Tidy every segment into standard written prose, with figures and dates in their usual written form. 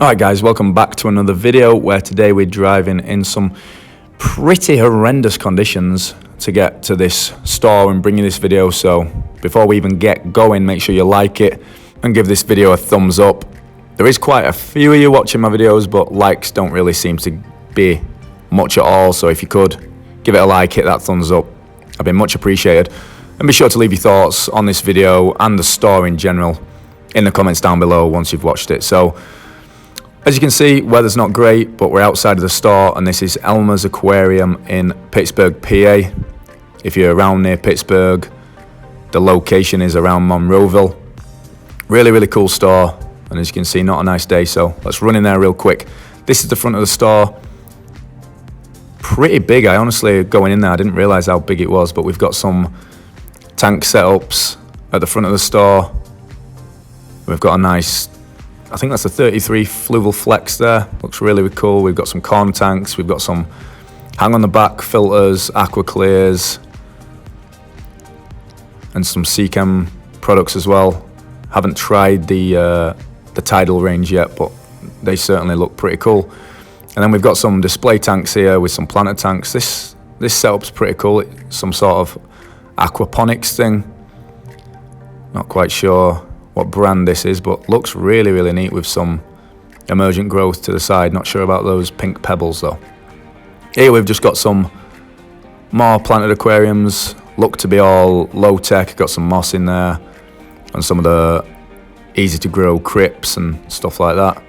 Alright guys, welcome back to another video where today we're driving in some pretty horrendous conditions to get to this store and bring you this video. So before we even get going, make sure you like it and give this video a thumbs up. There is quite a few of you watching my videos, but likes don't really seem to be much at all. So if you could, give it a like, hit that thumbs up. I'd be much appreciated. And be sure to leave your thoughts on this video and the store in general in the comments down below once you've watched it. So as you can see, weather's not great, but we're outside of the store, and this is Elmers Aquarium in Pittsburgh, PA. If you're around near Pittsburgh, the location is around Monroeville. Really cool store, and as you can see, not a nice day, so let's run in there real quick. This is the front of the store. Pretty big. I honestly, going in there, I didn't realize how big it was, but we've got some tank setups at the front of the store. We've got a nice, I think that's a 33 fluval flex there. Looks really cool. We've got some corn tanks. We've got some hang on the back filters, aqua clears, and some Seachem products as well. Haven't tried the tidal range yet, but they certainly look pretty cool. And then we've got some display tanks here with some planter tanks. This setup's pretty cool. It's some sort of aquaponics thing. Not quite sure what brand this is, but looks really neat with some emergent growth to the side. Not sure about those pink pebbles though. Here we've just got some more planted aquariums. Look to be all low tech. Got some moss in there and some of the easy to grow crypts and stuff like that.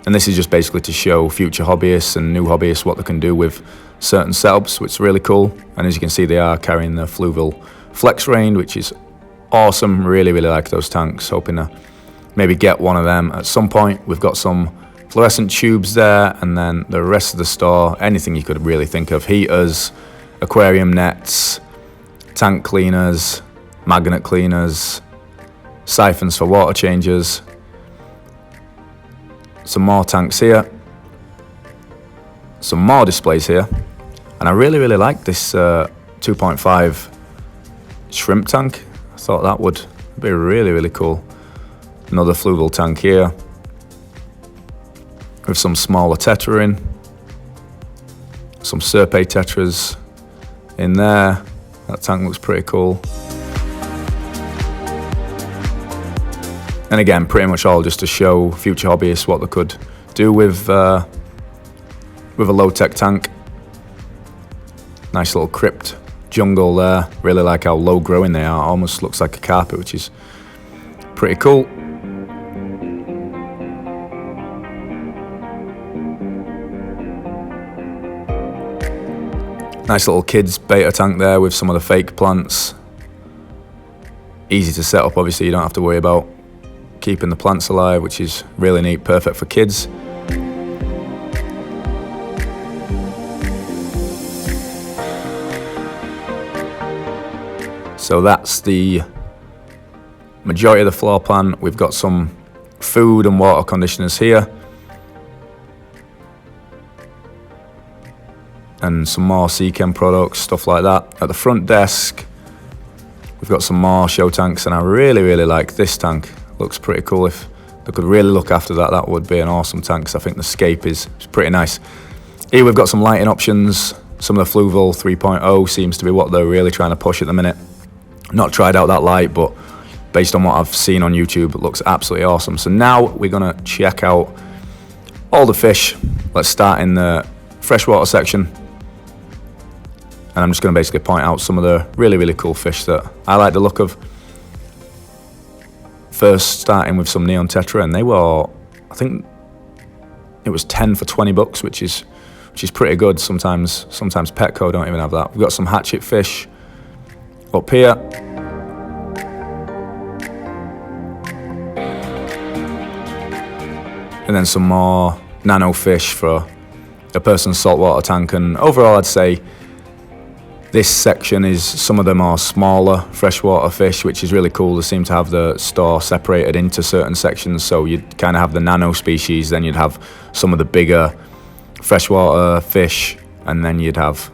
And this is just basically to show future hobbyists and new hobbyists what they can do with certain setups, which is really cool. And as you can see, they are carrying the fluval flex range, which is awesome. Really like those tanks. Hoping to maybe get one of them at some point. We've got some fluorescent tubes there, and then the rest of the store, anything you could really think of. Heaters, aquarium nets, tank cleaners, magnet cleaners, siphons for water changes. Some more tanks here. Some more displays here. And I really like this 2.5 shrimp tank. I thought that would be really cool. Another fluval tank here with some smaller tetra in, some Serpe tetras in there. That tank looks pretty cool. And again, pretty much all just to show future hobbyists what they could do with a low-tech tank. Nice little crypt jungle there. Really like how low growing they are. Almost looks like a carpet, which is pretty cool. Nice little kids beta tank there with some of the fake plants. Easy to set up, obviously you don't have to worry about keeping the plants alive, which is really neat, perfect for kids. So that's the majority of the floor plan. We've got some food and water conditioners here. And some more Seachem products, stuff like that. At the front desk, we've got some more show tanks, and I really like this tank. Looks pretty cool. If they could really look after that, that would be an awesome tank, because I think the scape is pretty nice. Here we've got some lighting options. Some of the Fluval 3.0 seems to be what they're really trying to push at the minute. Not tried out that light, but based on what I've seen on YouTube, it looks absolutely awesome. So now we're gonna check out all the fish. Let's start in the freshwater section. And I'm just gonna basically point out some of the really cool fish that I like the look of. First starting with some neon tetra, and they were, I think it was 10 for 20 bucks, which is pretty good. Sometimes Petco don't even have that. We've got some hatchet fish up here. And then some more nano fish for a person's saltwater tank. And overall, I'd say this section is some of the more smaller freshwater fish, which is really cool. They seem to have the store separated into certain sections. So you'd kind of have the nano species, then you'd have some of the bigger freshwater fish, and then you'd have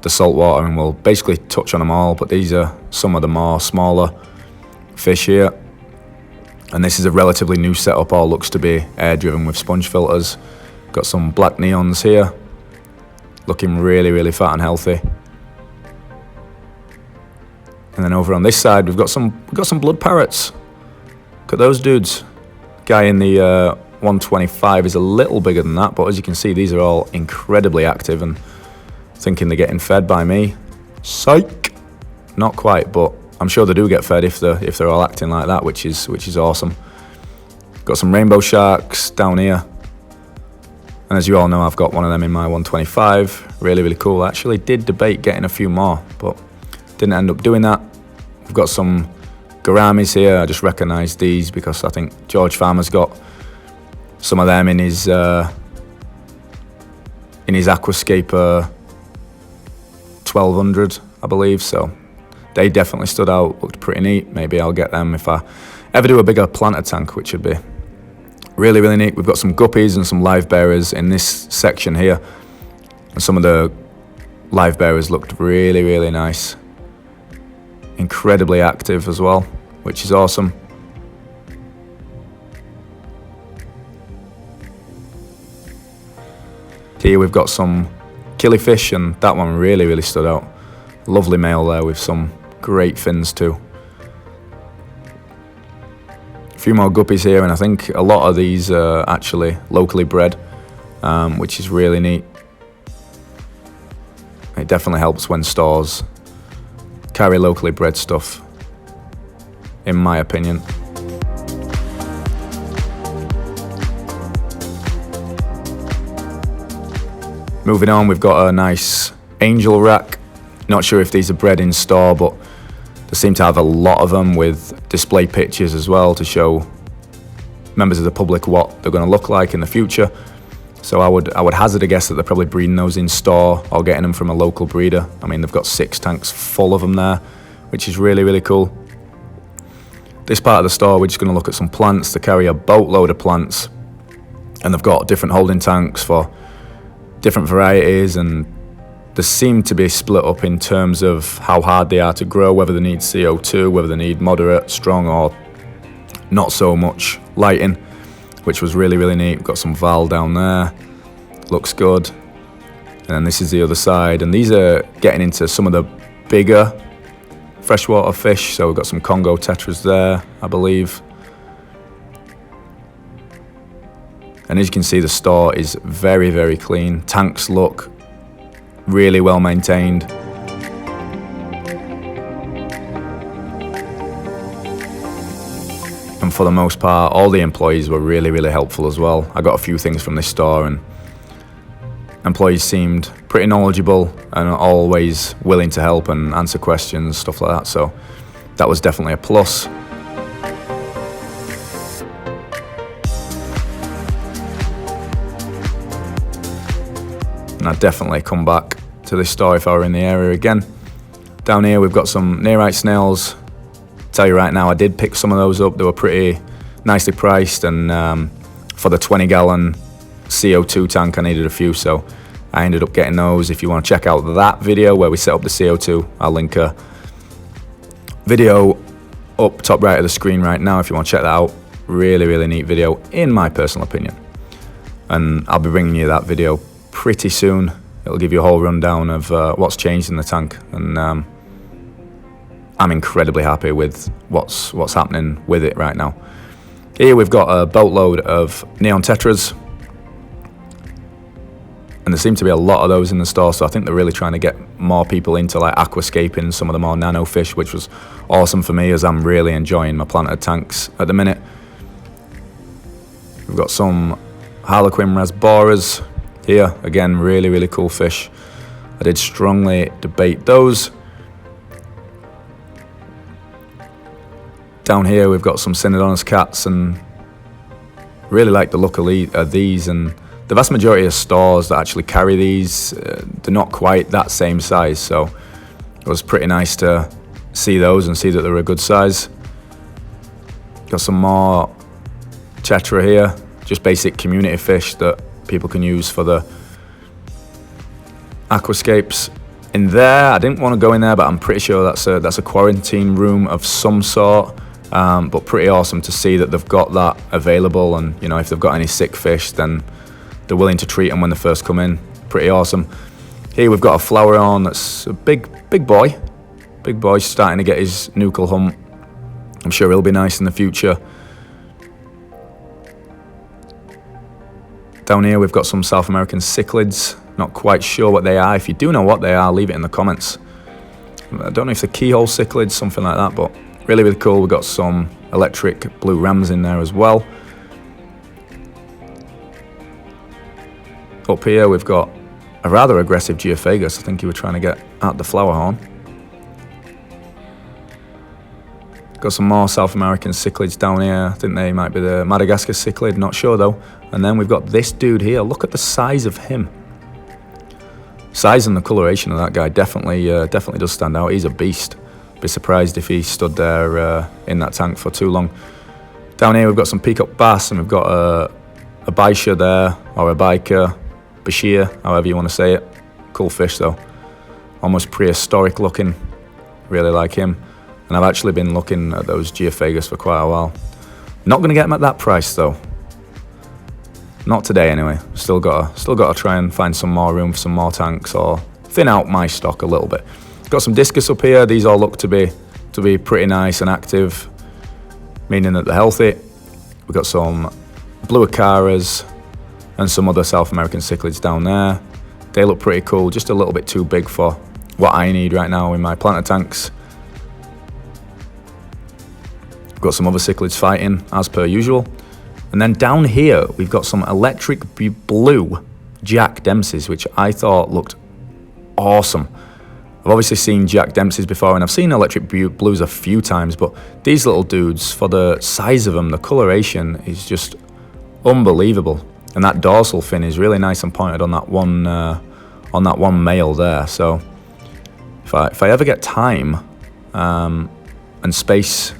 the saltwater, and we'll basically touch on them all, but these are some of the more smaller fish here. And this is a relatively new setup, all looks to be air driven with sponge filters. Got some black neons here, looking really, really fat and healthy. And then over on this side, we've got some blood parrots. Look at those dudes. Guy in the 125 is a little bigger than that, but as you can see, these are all incredibly active and thinking they're getting fed by me. Psych! Not quite, but I'm sure they do get fed if they're all acting like that, which is awesome. Got some rainbow sharks down here. And as you all know, I've got one of them in my 125. Really, really cool. I actually did debate getting a few more, but didn't end up doing that. We've got some gouramis here. I just recognised these because I think George Farmer's got some of them in his Aquascape 1200, I believe. So they definitely stood out, looked pretty neat. Maybe I'll get them if I ever do a bigger planter tank, which would be really, really neat. We've got some guppies and some live bearers in this section here. And some of the live bearers looked really, really nice. Incredibly active as well, which is awesome. Here we've got some killifish, and that one really, really stood out. Lovely male there with some great fins too. A few more guppies here, and I think a lot of these are actually locally bred, which is really neat. It definitely helps when stores carry locally bred stuff, in my opinion. Moving on, we've got a nice angel rack. Not sure if these are bred in store, but they seem to have a lot of them with display pictures as well to show members of the public what they're going to look like in the future. So I would hazard a guess that they're probably breeding those in store or getting them from a local breeder. I mean, they've got 6 tanks full of them there, which is really, really cool. This part of the store, we're just going to look at some plants. They carry a boatload of plants, and they've got different holding tanks for different varieties, and they seem to be split up in terms of how hard they are to grow, whether they need CO2, whether they need moderate, strong, or not so much lighting, which was really, really neat. We've got some Val down there, looks good. And then this is the other side, and these are getting into some of the bigger freshwater fish. So we've got some Congo tetras there, I believe. And as you can see, the store is very, very clean. Tanks look really well maintained. And for the most part, all the employees were really, really helpful as well. I got a few things from this store, and employees seemed pretty knowledgeable and always willing to help and answer questions, stuff like that. So that was definitely a plus. And I'd definitely come back to this store if I were in the area again. Down here we've got some nearite snails. Tell you right now, I did pick some of those up. They were pretty nicely priced, and for the 20-gallon CO2 tank I needed a few, so I ended up getting those. If you want to check out that video where we set up the CO2, I'll link a video up top right of the screen right now if you want to check that out. Really, really neat video in my personal opinion. And I'll be bringing you that video pretty soon. It'll give you a whole rundown of what's changed in the tank, and I'm incredibly happy with what's happening with it right now. Here we've got a boatload of neon tetras, and there seem to be a lot of those in the store, so I think they're really trying to get more people into like aquascaping, some of the more nano fish, which was awesome for me as I'm really enjoying my planted tanks at the minute. We've got some Harlequin rasboras here, again, really, really cool fish. I did strongly debate those. Down here we've got some Synodonus cats, and really like the look of these, and the vast majority of stores that actually carry these, they're not quite that same size, so it was pretty nice to see those and see that they're a good size. Got some more tetra here, just basic community fish that people can use for the aquascapes. In there, I didn't want to go in there, but I'm pretty sure that's a quarantine room of some sort. But pretty awesome to see that they've got that available, and you know, if they've got any sick fish, then they're willing to treat them when they first come in. Pretty awesome. Here we've got a flower horn that's a big boy. Big boy's starting to get his nuchal hump. I'm sure he'll be nice in the future. Down here we've got some South American cichlids. Not quite sure what they are. If you do know what they are, leave it in the comments. I don't know if they're keyhole cichlids, something like that, but really, really cool. We've got some electric blue rams in there as well. Up here we've got a rather aggressive geophagus. I think he was trying to get at the flower horn. Got some more South American cichlids down here. I think they might be the Madagascar cichlid, not sure though. And then we've got this dude here. Look at the size of him. Size and the coloration of that guy definitely does stand out. He's a beast. Be surprised if he stood there in that tank for too long. Down here we've got some peacock bass, and we've got a baisha there, or a biker, bashir, however you want to say it. Cool fish though. Almost prehistoric looking. Really like him. And I've actually been looking at those geophagus for quite a while. Not going to get them at that price though. Not today anyway. Still gotta try and find some more room for some more tanks, or thin out my stock a little bit. Got some discus up here. These all look to be pretty nice and active, meaning that they're healthy. We've got some blue acaras and some other South American cichlids down there. They look pretty cool, just a little bit too big for what I need right now in my planter tanks. Got some other cichlids fighting as per usual. And then down here we've got some electric blue Jack Dempseys, which I thought looked awesome. I've obviously seen Jack Dempseys before, and I've seen electric blues a few times, but these little dudes, for the size of them, the coloration is just unbelievable. And that dorsal fin is really nice and pointed on that one male there. So if I ever get time and space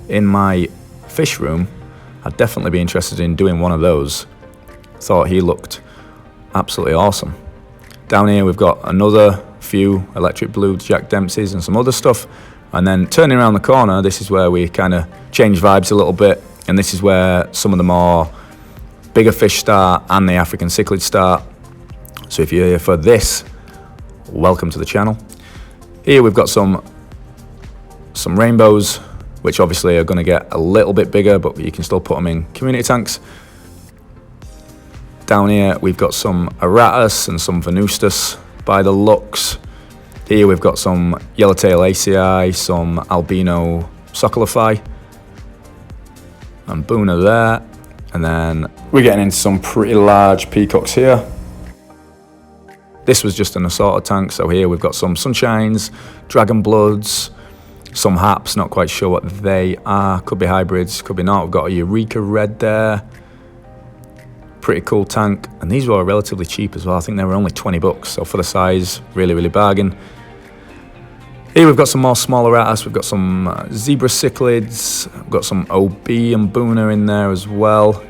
in my fish room, I'd definitely be interested in doing one of those. Thought he looked absolutely awesome. Down here we've got another few electric blue Jack Dempseys and some other stuff. And then turning around the corner, this is where we kind of change vibes a little bit. And this is where some of the more bigger fish start and the African cichlid start. So if you're here for this, welcome to the channel. Here we've got some rainbows, which obviously are going to get a little bit bigger, but you can still put them in community tanks. Down here we've got some Aratus and some Venustus by the looks. Here we've got some yellowtail ACI, some albino Socolophi, and Boona there. And then we're getting into some pretty large peacocks here. This was just an assorted tank, so here we've got some Sunshines, Dragon Bloods, some Haps, not quite sure what they are. Could be hybrids, could be not. We've got a Eureka Red there. Pretty cool tank. And these were relatively cheap as well. I think they were only 20 bucks. So for the size, really, really bargain. Here we've got some more smaller Aratus. We've got some zebra cichlids. We've got some OB and Boona in there as well.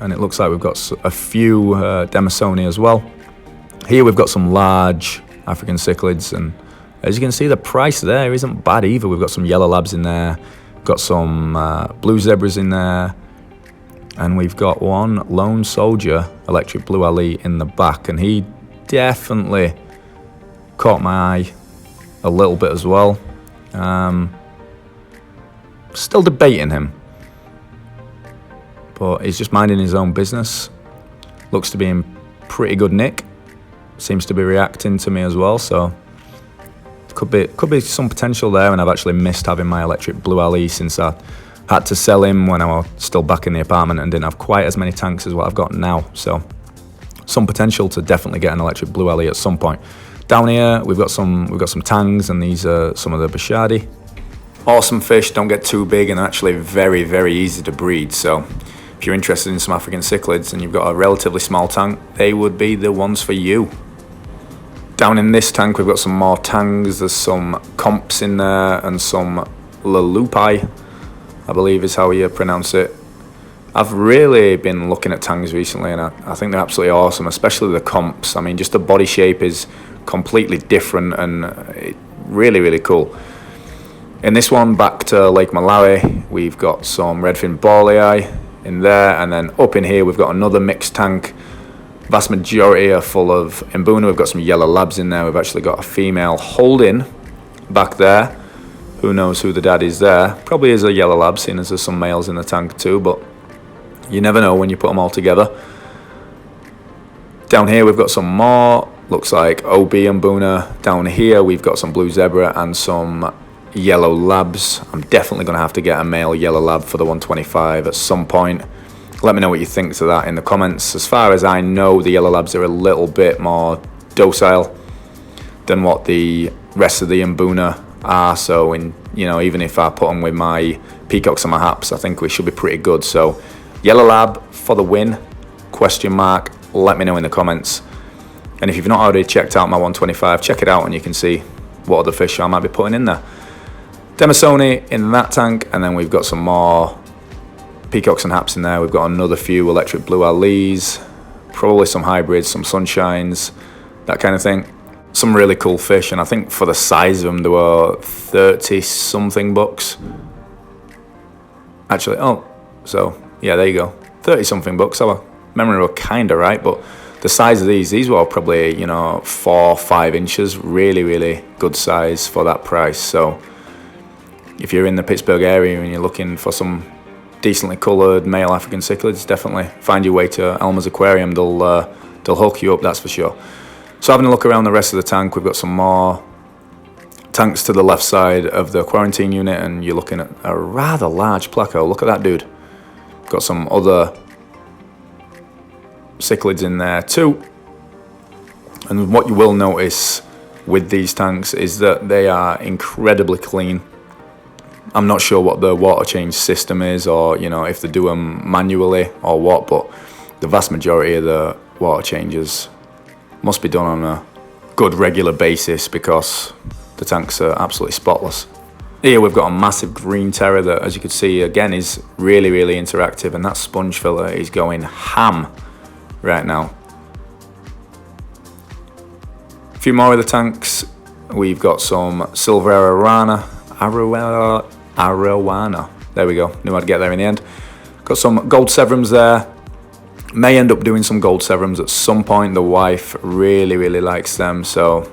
And it looks like we've got a few Demasoni as well. Here we've got some large African cichlids, and as you can see, the price there isn't bad either. We've got some yellow labs in there, got some blue zebras in there, and we've got one lone soldier electric blue Ali in the back, and he definitely caught my eye a little bit as well. Still debating him, but he's just minding his own business. Looks to be in pretty good nick. Seems to be reacting to me as well, so could be some potential there. And I've actually missed having my electric blue Ali since I had to sell him when I was still back in the apartment and didn't have quite as many tanks as what I've got now. So some potential to definitely get an electric blue Ali at some point. Down here we've got some tangs, and these are some of the Bashadi. Awesome fish, don't get too big, and they're actually very, very easy to breed. So if you're interested in some African cichlids and you've got a relatively small tank, they would be the ones for you. Down in this tank we've got some more tangs. There's some comps in there and some Lalupai, I believe is how you pronounce it. I've really been looking at tangs recently, and I think they're absolutely awesome, especially the comps. I mean, just the body shape is completely different and really, really cool. In this one, back to Lake Malawi, we've got some redfin ballii in there, and then up in here we've got another mixed tank. Vast majority are full of Mbuna. We've got some yellow labs in there. We've actually got a female holding back there. Who knows who the dad is there? Probably is a yellow lab, seeing as there's some males in the tank too, but you never know when you put them all together. Down here we've got some more, looks like OB Mbuna. Down here we've got some blue zebra and some yellow labs. I'm definitely going to have to get a male yellow lab for the 125 at some point. Let me know what you think to that in the comments. As far as I know, the yellow labs are a little bit more docile than what the rest of the Mbuna are. So, even if I put them with my peacocks and my haps, I think we should be pretty good. So, yellow lab for the win? Question mark. Let me know in the comments. And if you've not already checked out my 125, check it out and you can see what other fish I might be putting in there. Demasoni in that tank, and then we've got some more peacocks and haps in there. We've got another few electric blue Alis, probably some hybrids, some sunshines, that kind of thing. Some really cool fish, and I think for the size of them, they were 30 something bucks. Actually, so yeah, there you go, 30 something bucks. Our memory were kind of right, but the size of these were probably 4-5 inches. Really good size for that price. So if you're in the Pittsburgh area and you're looking for some decently coloured male African cichlids, definitely find your way to Elmers Aquarium. They'll hook you up, that's for sure. So having a look around the rest of the tank, we've got some more tanks to the left side of the quarantine unit, and you're looking at a rather large placo. Look at that dude. Got some other cichlids in there too. And what you will notice with these tanks is that they are incredibly clean. I'm not sure what the water change system is, or if they do them manually or what, but the vast majority of the water changes must be done on a good regular basis because the tanks are absolutely spotless. Here we've got a massive green terror that, as you can see, again is really interactive, and that sponge filler is going ham right now. A few more of the tanks. We've got some silver arowana. There we go. Knew I'd get there in the end. Got some gold severums there. May end up doing some gold severums at some point. The wife really likes them, so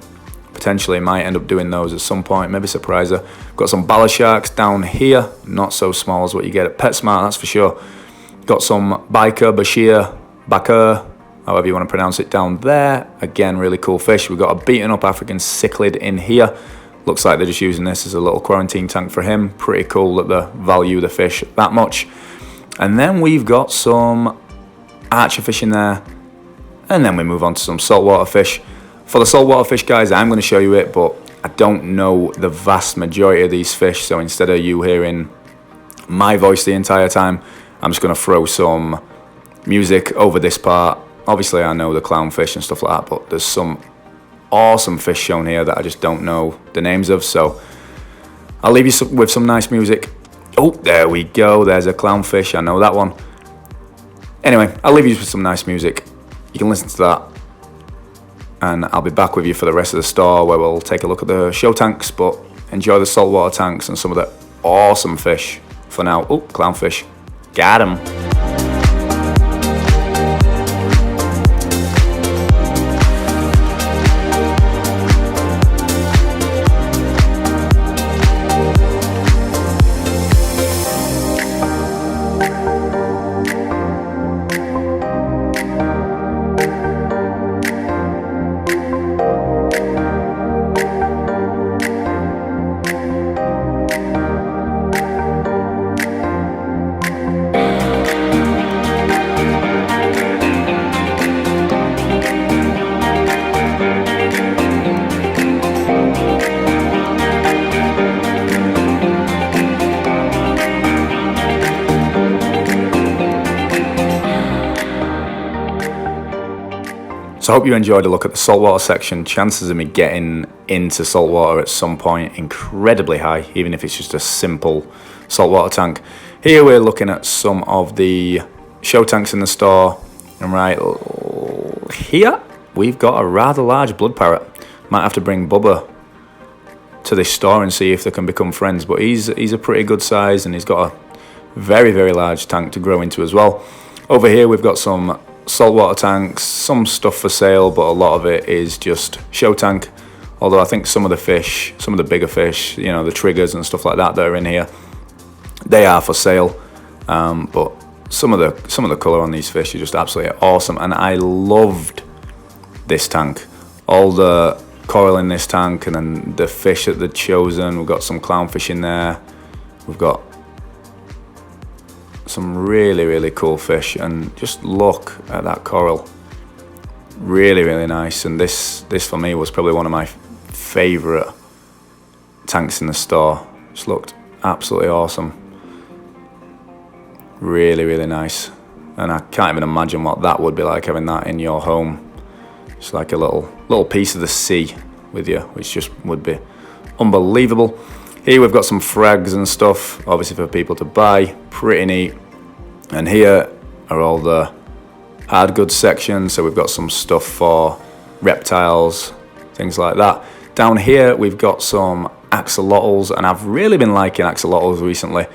potentially might end up doing those at some point. Maybe surprise her. Got some bala sharks down here. Not so small as what you get at PetSmart, that's for sure. Got some biker, bashir, bakir, however you want to pronounce it, down there. Again, really cool fish. We've got a beaten up African cichlid in here. Looks like they're just using this as a little quarantine tank for him. Pretty cool that they value the fish that much. And then we've got some archer fish in there. And then we move on to some saltwater fish. For the saltwater fish, guys, I'm going to show you it, but I don't know the vast majority of these fish. So instead of you hearing my voice the entire time, I'm just going to throw some music over this part. Obviously, I know the clownfish and stuff like that, but there's some awesome fish shown here that I just don't know the names of, so I'll leave you with some nice music. Oh, there we go, there's a clownfish, I know that one. Anyway, I'll leave you with some nice music. You can listen to that, and I'll be back with you for the rest of the store where we'll take a look at the show tanks, but enjoy the saltwater tanks and some of the awesome fish for now. Oh, clownfish, got him. So I hope you enjoyed a look at the saltwater section. Chances of me getting into saltwater at some point incredibly high, even if it's just a simple saltwater tank. Here we're looking at some of the show tanks in the store, and right here we've got a rather large blood parrot. Might have to bring Bubba to this store and see if they can become friends. But he's a pretty good size, and he's got a very, very large tank to grow into as well. Over here we've got some saltwater tanks, some stuff for sale, but a lot of it is just show tank. Although I think some of the fish, some of the bigger fish, you know, the triggers and stuff like that that are in here, they are for sale. But some of the colour on these fish are just absolutely awesome, and I loved this tank. All the coral in this tank, and then the fish that they'd chosen. We've got some clownfish in there. We've got some really, really cool fish, and just look at that coral. Really, really nice. And this for me was probably one of my favourite tanks in the store. Just looked absolutely awesome. Really, really nice. And I can't even imagine what that would be like, having that in your home. It's like a little piece of the sea with you, which just would be unbelievable. Here we've got some frags and stuff, obviously for people to buy. Pretty neat. And here are all the hard goods section. So we've got some stuff for reptiles, things like that. Down here we've got some axolotls, and I've really been liking axolotls recently.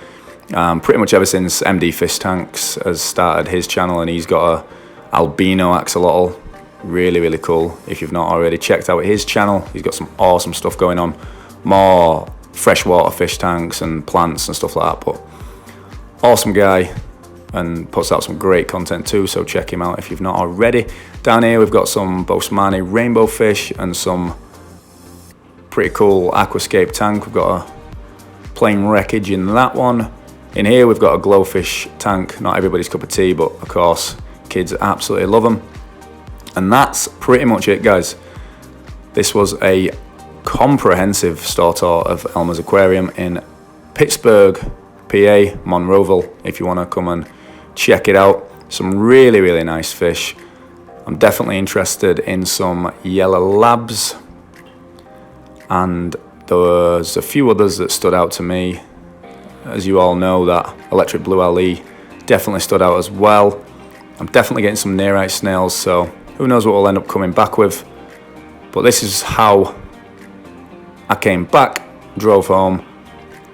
Pretty much ever since MD Fish Tanks has started his channel, and he's got a albino axolotl. Really, really cool. If you've not already checked out his channel, he's got some awesome stuff going on. More freshwater fish tanks and plants and stuff like that. But awesome guy, and puts out some great content too, so check him out if you've not already. Down here we've got some Bosemani rainbow fish and some pretty cool Aquascape tank. We've got a plain wreckage in that one. In here we've got a glowfish tank, not everybody's cup of tea, but of course kids absolutely love them. And that's pretty much it, guys. This was a comprehensive store tour of Elmers Aquarium in Pittsburgh, PA, Monroeville, if you want to come and check it out. Some really, really nice fish. I'm definitely interested in some yellow labs, and there's a few others that stood out to me. As you all know, that electric blue LE definitely stood out as well. I'm definitely getting some nearite snails, so who knows what we'll end up coming back with. But this is how I came back, drove home,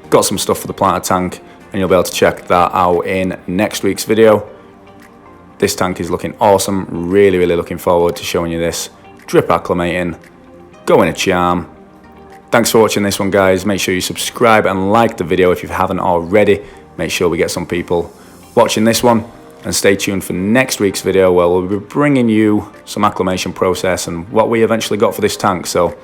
got some stuff for the planter tank, and you'll be able to check that out in next week's video. This tank is looking awesome. Really, really looking forward to showing you this. Drip acclimating, going a charm. Thanks for watching this one, guys. Make sure you subscribe and like the video if you haven't already. Make sure we get some people watching this one. And stay tuned for next week's video, where we'll be bringing you some acclimation process and what we eventually got for this tank. So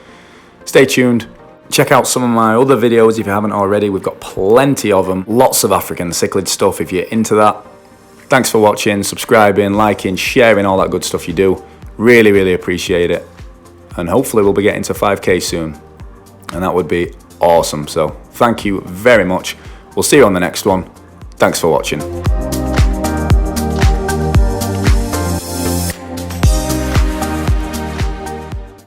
stay tuned. Check out some of my other videos if you haven't already. We've got plenty of them. Lots of African cichlid stuff if you're into that. Thanks for watching, subscribing, liking, sharing, all that good stuff you do. Really, really appreciate it. And hopefully we'll be getting to 5K soon. And that would be awesome. So thank you very much. We'll see you on the next one. Thanks for watching.